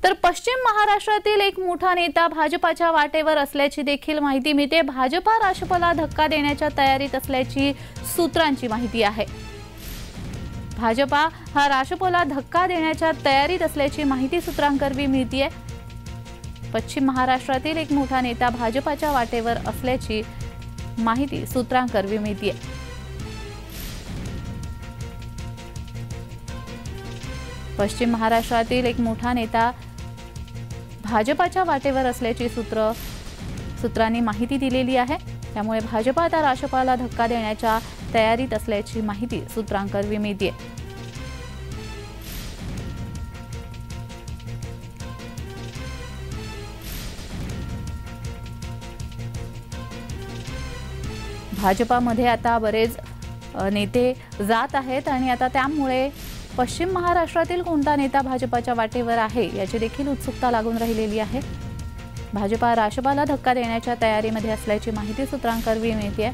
तर पश्चिम महाराष्ट्रातील एक मोठा नेता भाजपाच्या वाटेवर असल्याची देखील माहिती मिळते। भाजपा राष्ट्रपाला धक्का देण्याच्या तयारीत असल्याची सूत्रांची माहिती आहे। भाजपा हा राष्ट्रपाला धक्का देण्याच्या तयारीत असल्याची माहिती सूत्रांकरवी मिळते। पश्चिम महाराष्ट्रातील एक मोठा नेता भाजपाच्या वाटेवर असल्याची माहिती सूत्रांकरवी मिळते। पश्चिम महाराष्ट्रातील एक मोठा नेता भाजपाच्या वाटेवर असल्याची सूत्रांनी माहिती दिलेली आहे। त्यामुळे भाजपा आता राष्ट्रपाला धक्का देण्याच्या तयारीत असल्याची माहिती सूत्रांकरवी मिळते। भाजपामध्ये आता बरेच नेते जात आहेत आणि आता त्यामुळे पश्चिम महाराष्ट्रातील कोणता नेता भाजपाच्या वाटेवर आहे याची देखील उत्सुकता लागून राहिलेली आहे। भाजपा राष्ट्रपाला धक्का देण्याच्या तयारीमध्ये असल्याची माहिती सूत्रांकरवी मिळते।